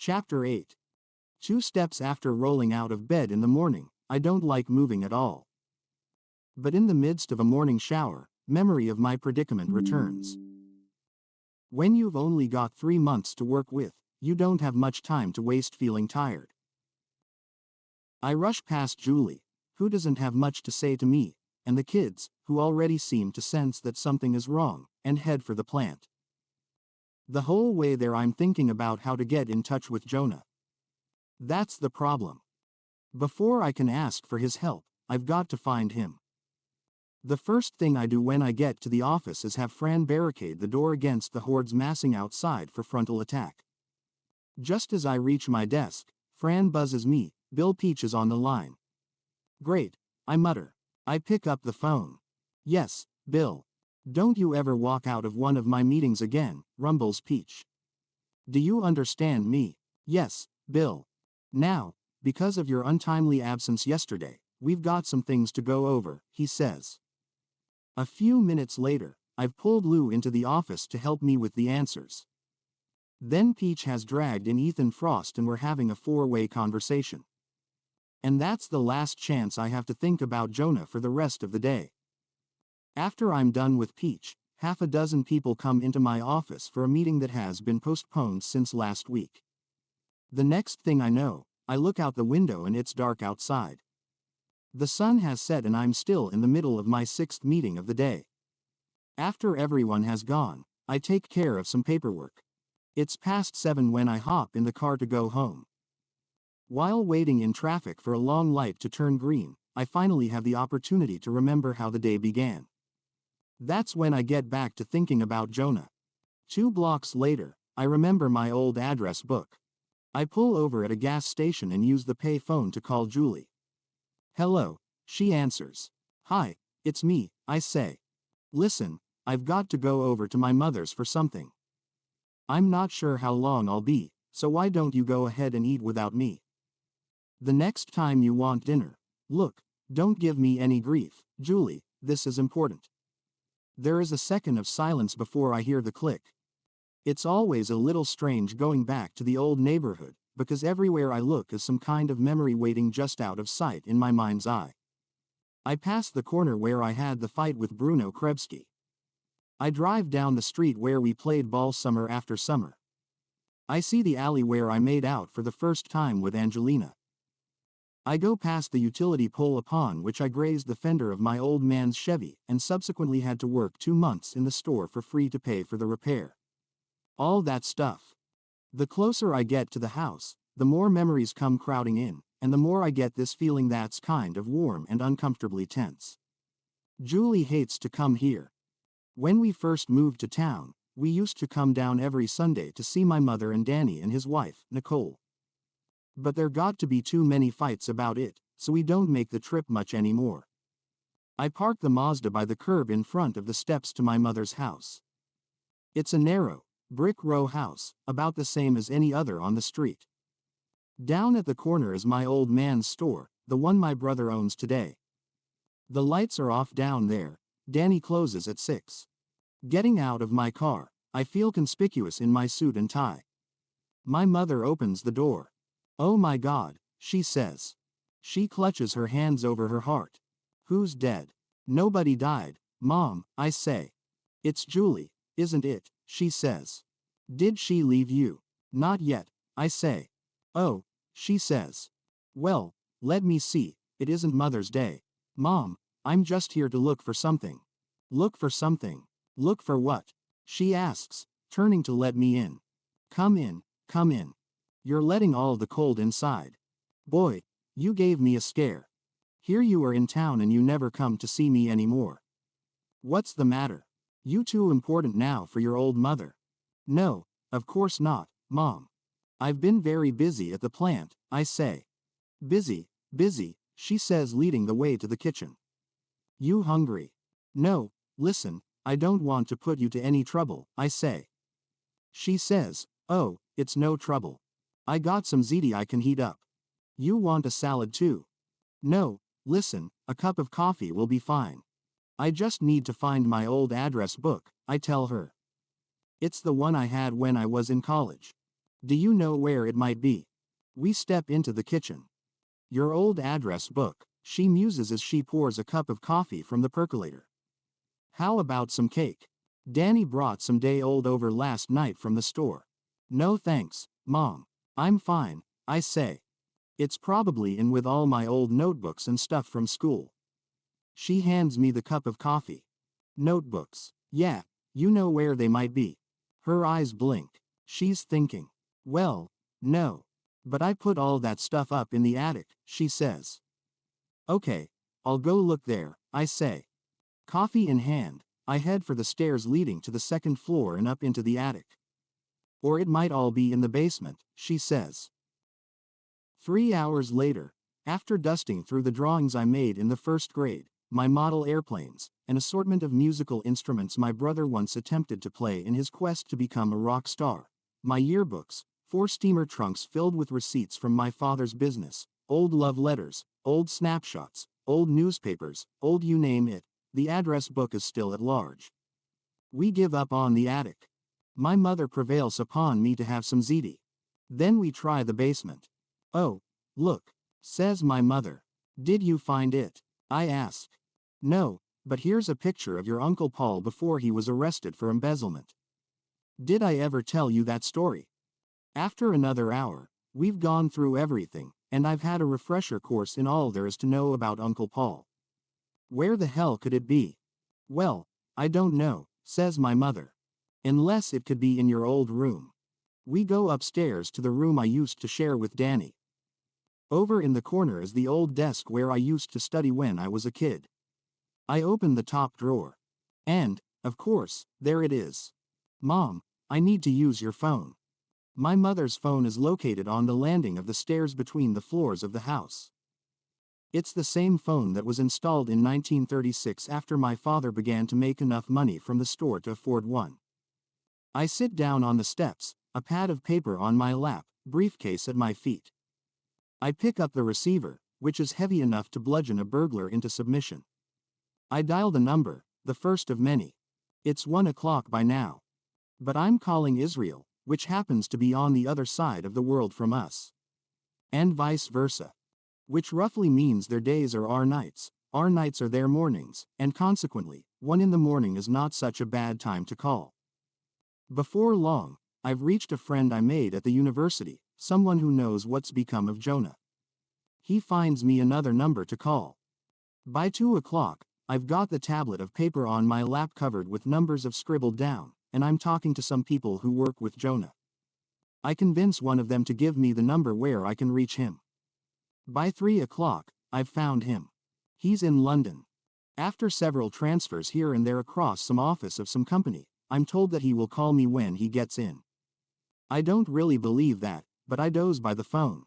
Chapter 8. 2 steps after rolling out of bed in the morning, I don't like moving at all. But in the midst of a morning shower, memory of my predicament returns. When you've only got 3 months to work with, you don't have much time to waste feeling tired. I rush past Julie, who doesn't have much to say to me, and the kids, who already seem to sense that something is wrong, and head for the plant. The whole way there I'm thinking about how to get in touch with Jonah. That's the problem. Before I can ask for his help, I've got to find him. The first thing I do when I get to the office is have Fran barricade the door against the hordes massing outside for frontal attack. Just as I reach my desk, Fran buzzes me, "Bill Peach is on the line." "Great," I mutter. I pick up the phone. "Yes, Bill. Don't you ever walk out of one of my meetings again," rumbles Peach. "Do you understand me?" "Yes, Bill. Now, because of your untimely absence yesterday, we've got some things to go over," he says. A few minutes later, I've pulled Lou into the office to help me with the answers. Then Peach has dragged in Ethan Frost and we're having a 4-way conversation. And that's the last chance I have to think about Jonah for the rest of the day. After I'm done with Peach, half a dozen people come into my office for a meeting that has been postponed since last week. The next thing I know, I look out the window and it's dark outside. The sun has set and I'm still in the middle of my 6th meeting of the day. After everyone has gone, I take care of some paperwork. It's past 7 when I hop in the car to go home. While waiting in traffic for a long light to turn green, I finally have the opportunity to remember how the day began. That's when I get back to thinking about Jonah. 2 blocks later, I remember my old address book. I pull over at a gas station and use the pay phone to call Julie. "Hello," she answers. "Hi, it's me," I say. "Listen, I've got to go over to my mother's for something. I'm not sure how long I'll be, so why don't you go ahead and eat without me? The next time you want dinner, look, don't give me any grief, Julie, this is important." There is a second of silence before I hear the click. It's always a little strange going back to the old neighborhood, because everywhere I look is some kind of memory waiting just out of sight in my mind's eye. I pass the corner where I had the fight with Bruno Krebsky. I drive down the street where we played ball summer after summer. I see the alley where I made out for the first time with Angelina. I go past the utility pole upon which I grazed the fender of my old man's Chevy and subsequently had to work 2 months in the store for free to pay for the repair. All that stuff. The closer I get to the house, the more memories come crowding in, and the more I get this feeling that's kind of warm and uncomfortably tense. Julie hates to come here. When we first moved to town, we used to come down every Sunday to see my mother and Danny and his wife, Nicole. But there got to be too many fights about it, so we don't make the trip much anymore. I park the Mazda by the curb in front of the steps to my mother's house. It's a narrow, brick row house, about the same as any other on the street. Down at the corner is my old man's store, the one my brother owns today. The lights are off down there. Danny closes at 6. Getting out of my car, I feel conspicuous in my suit and tie. My mother opens the door. "Oh my God," she says. She clutches her hands over her heart. "Who's dead?" "Nobody died, Mom," I say. "It's Julie, isn't it?" she says. "Did she leave you?" "Not yet," I say. "Oh," she says. "Well, let me see, it isn't Mother's Day." "Mom, I'm just here to look for something." "Look for something? Look for what?" she asks, turning to let me in. Come in, come in. You're letting all the cold inside. Boy, you gave me a scare. Here you are in town and you never come to see me anymore. What's the matter? You too important now for your old mother?" "No, of course not, Mom. I've been very busy at the plant," I say. "Busy, busy," she says, leading the way to the kitchen. "You hungry?" "No, listen, I don't want to put you to any trouble," I say. She says, "Oh, it's no trouble. I got some ziti I can heat up. You want a salad too?" "No, listen, a cup of coffee will be fine. I just need to find my old address book," I tell her. "It's the one I had when I was in college." Do you know where it might be? We step into the kitchen. Your old address book, she muses as she pours a cup of coffee from the percolator. How about some cake? Danny brought some day-old over last night from the store. No thanks, Mom. I'm fine, I say. It's probably in with all my old notebooks and stuff from school. She hands me the cup of coffee. Notebooks. Yeah, you know where they might be. Her eyes blink. She's thinking. Well, no. But I put all that stuff up in the attic, she says. Okay, I'll go look there, I say. Coffee in hand, I head for the stairs leading to the second floor and up into the attic. Or it might all be in the basement, she says. 3 hours later, after dusting through the drawings I made in the first grade, my model airplanes, an assortment of musical instruments my brother once attempted to play in his quest to become a rock star, my yearbooks, 4 steamer trunks filled with receipts from my father's business, old love letters, old snapshots, old newspapers, old you name it, the address book is still at large. We give up on the attic. My mother prevails upon me to have some ziti. Then we try the basement. Oh, look, says my mother. Did you find it? I ask. No, but here's a picture of your Uncle Paul before he was arrested for embezzlement. Did I ever tell you that story? After another hour, we've gone through everything, and I've had a refresher course in all there is to know about Uncle Paul. Where the hell could it be? Well, I don't know, says my mother. Unless it could be in your old room. We go upstairs to the room I used to share with Danny. Over in the corner is the old desk where I used to study when I was a kid. I open the top drawer. And, of course, there it is. Mom, I need to use your phone. My mother's phone is located on the landing of the stairs between the floors of the house. It's the same phone that was installed in 1936 after my father began to make enough money from the store to afford one. I sit down on the steps, a pad of paper on my lap, briefcase at my feet. I pick up the receiver, which is heavy enough to bludgeon a burglar into submission. I dial the number, the first of many. It's 1 o'clock by now. But I'm calling Israel, which happens to be on the other side of the world from us. And vice versa. Which roughly means their days are our nights are their mornings, and consequently, 1 in the morning is not such a bad time to call. Before long, I've reached a friend I made at the university, someone who knows what's become of Jonah. He finds me another number to call. By 2 o'clock, I've got the tablet of paper on my lap covered with numbers of scribbled down, and I'm talking to some people who work with Jonah. I convince one of them to give me the number where I can reach him. By 3 o'clock, I've found him. He's in London. After several transfers here and there across some office of some company, I'm told that he will call me when he gets in. I don't really believe that, but I doze by the phone.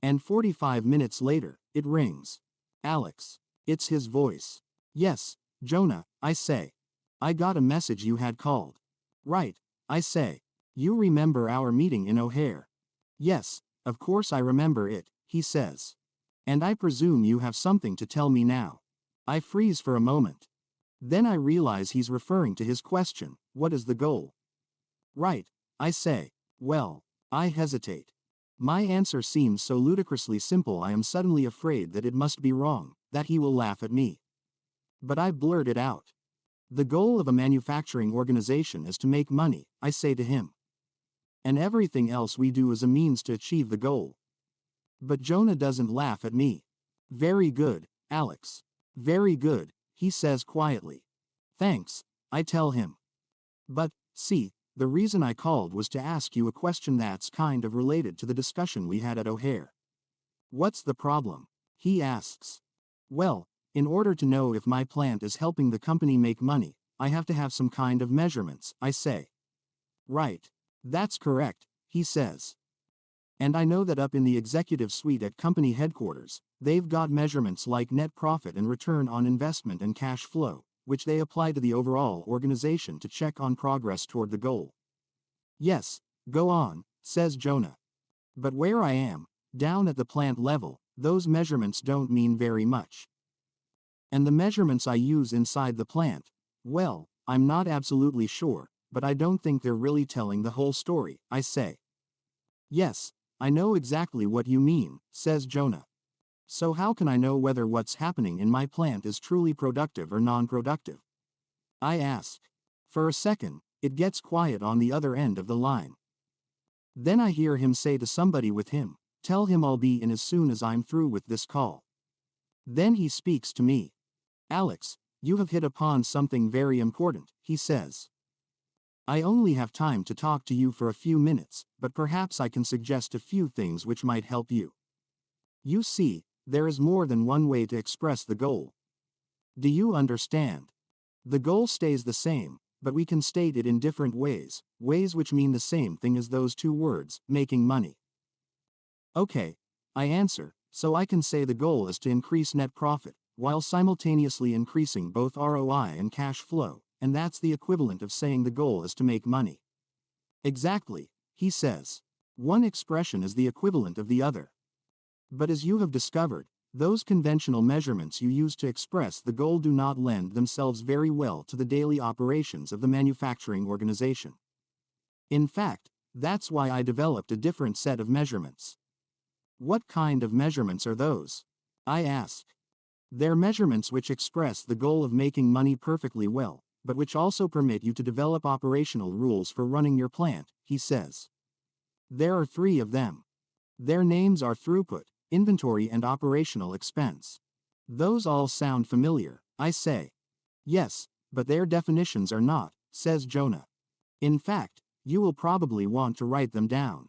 And 45 minutes later, it rings. Alex. It's his voice. Yes, Jonah, I say. I got a message you had called. Right, I say. You remember our meeting in O'Hare? Yes, of course I remember it, he says. And I presume you have something to tell me now. I freeze for a moment. Then I realize he's referring to his question, what is the goal? Right, I say. Well, I hesitate. My answer seems so ludicrously simple I am suddenly afraid that it must be wrong, that he will laugh at me. But I blurt it out. The goal of a manufacturing organization is to make money, I say to him. And everything else we do is a means to achieve the goal. But Jonah doesn't laugh at me. Very good, Alex. Very good, he says quietly. Thanks, I tell him. But, see, the reason I called was to ask you a question that's kind of related to the discussion we had at O'Hare. What's the problem? He asks. Well, in order to know if my plant is helping the company make money, I have to have some kind of measurements, I say. Right. That's correct, he says. And I know that up in the executive suite at company headquarters, they've got measurements like net profit and return on investment and cash flow, which they apply to the overall organization to check on progress toward the goal. Yes, go on, says Jonah. But where I am, down at the plant level, those measurements don't mean very much. And the measurements I use inside the plant, well, I'm not absolutely sure, but I don't think they're really telling the whole story, I say. Yes, I know exactly what you mean, says Jonah. So how can I know whether what's happening in my plant is truly productive or non-productive? I ask. For a second, it gets quiet on the other end of the line. Then I hear him say to somebody with him, "Tell him I'll be in as soon as I'm through with this call." Then he speaks to me. "Alex, you have hit upon something very important," he says. "I only have time to talk to you for a few minutes, but perhaps I can suggest a few things which might help you. You see, there is more than one way to express the goal. Do you understand? The goal stays the same, but we can state it in different ways, ways which mean the same thing as those two words, making money." Okay, I answer, so I can say the goal is to increase net profit, while simultaneously increasing both ROI and cash flow, and that's the equivalent of saying the goal is to make money. Exactly, he says. One expression is the equivalent of the other. But as you have discovered, those conventional measurements you use to express the goal do not lend themselves very well to the daily operations of the manufacturing organization. In fact, that's why I developed a different set of measurements. What kind of measurements are those? I ask. They're measurements which express the goal of making money perfectly well, but which also permit you to develop operational rules for running your plant, he says. There are 3 of them. Their names are throughput, inventory, and operational expense. Those all sound familiar, I say. Yes, but their definitions are not, says Jonah. In fact, you will probably want to write them down.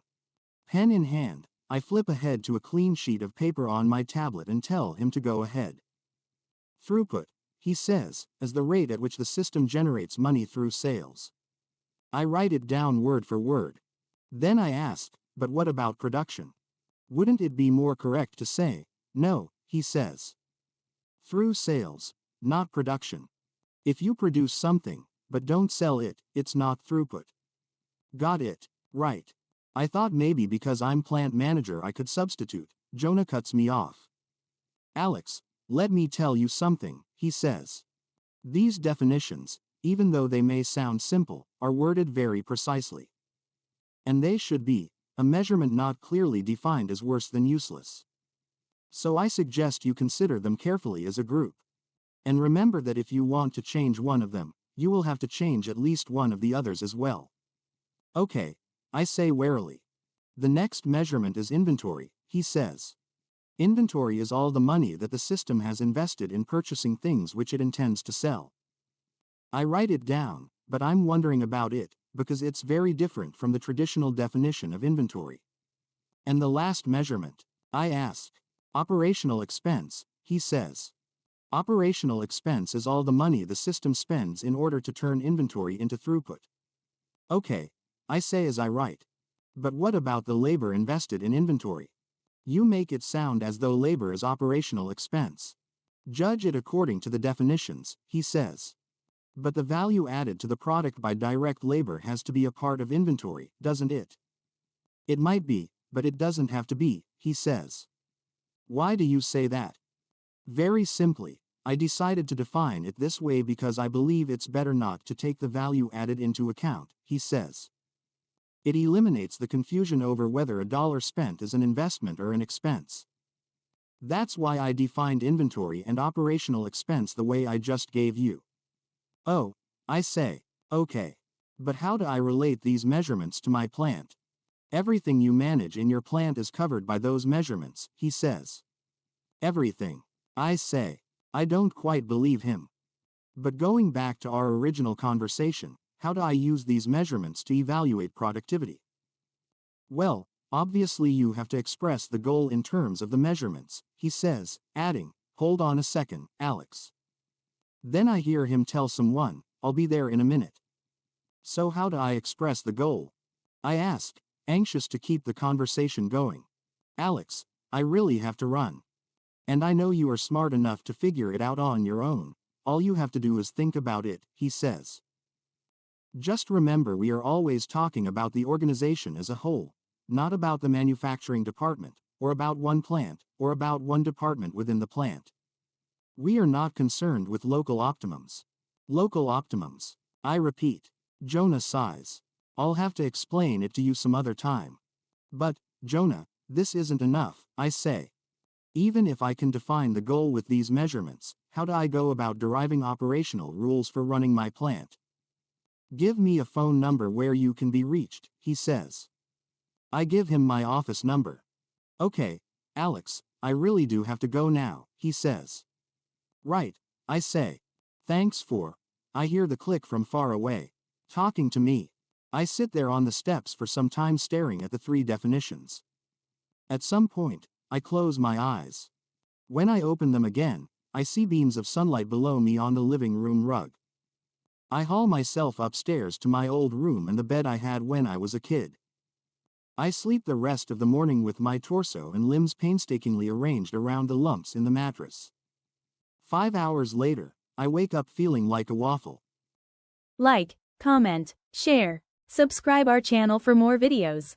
Pen in hand, I flip ahead to a clean sheet of paper on my tablet and tell him to go ahead. Throughput, he says, is the rate at which the system generates money through sales. I write it down word for word. Then I ask, but what about production? Wouldn't it be more correct to say, no, he says. Through sales, not production. If you produce something, but don't sell it, it's not throughput. Got it, right. I thought maybe because I'm plant manager I could substitute. Jonah cuts me off. Alex, let me tell you something, he says. These definitions, even though they may sound simple, are worded very precisely. And they should be. A measurement not clearly defined is worse than useless. So I suggest you consider them carefully as a group. And remember that if you want to change one of them, you will have to change at least one of the others as well. Okay, I say warily. The next measurement is inventory, he says. Inventory is all the money that the system has invested in purchasing things which it intends to sell. I write it down, but I'm wondering about it, because it's very different from the traditional definition of inventory. And the last measurement, I ask. Operational expense, he says. Operational expense is all the money the system spends in order to turn inventory into throughput. Okay, I say as I write. But what about the labor invested in inventory? You make it sound as though labor is operational expense. Judge it according to the definitions, he says. But the value added to the product by direct labor has to be a part of inventory, doesn't it? It might be, but it doesn't have to be, he says. Why do you say that? Very simply, I decided to define it this way because I believe it's better not to take the value added into account, he says. It eliminates the confusion over whether a dollar spent is an investment or an expense. That's why I defined inventory and operational expense the way I just gave you. Oh, I say, okay. But how do I relate these measurements to my plant? Everything you manage in your plant is covered by those measurements, he says. Everything. I say. I don't quite believe him. But going back to our original conversation, how do I use these measurements to evaluate productivity? Well, obviously you have to express the goal in terms of the measurements, he says, adding, hold on a second, Alex. Then I hear him tell someone, I'll be there in a minute. So how do I express the goal? I ask, anxious to keep the conversation going. Alex, I really have to run. And I know you are smart enough to figure it out on your own. All you have to do is think about it, he says. Just remember we are always talking about the organization as a whole, not about the manufacturing department, or about one plant, or about one department within the plant. We are not concerned with local optimums. Local optimums. I repeat. Jonah sighs. I'll have to explain it to you some other time. But, Jonah, this isn't enough, I say. Even if I can define the goal with these measurements, how do I go about deriving operational rules for running my plant? Give me a phone number where you can be reached, he says. I give him my office number. Okay, Alex, I really do have to go now, he says. Right, I say. Thanks for. I hear the click from far away. Talking to me. I sit there on the steps for some time staring at the three definitions. At some point, I close my eyes. When I open them again, I see beams of sunlight below me on the living room rug. I haul myself upstairs to my old room and the bed I had when I was a kid. I sleep the rest of the morning with my torso and limbs painstakingly arranged around the lumps in the mattress. 5 hours later, I wake up feeling like a waffle. Like, comment, share, subscribe our channel for more videos.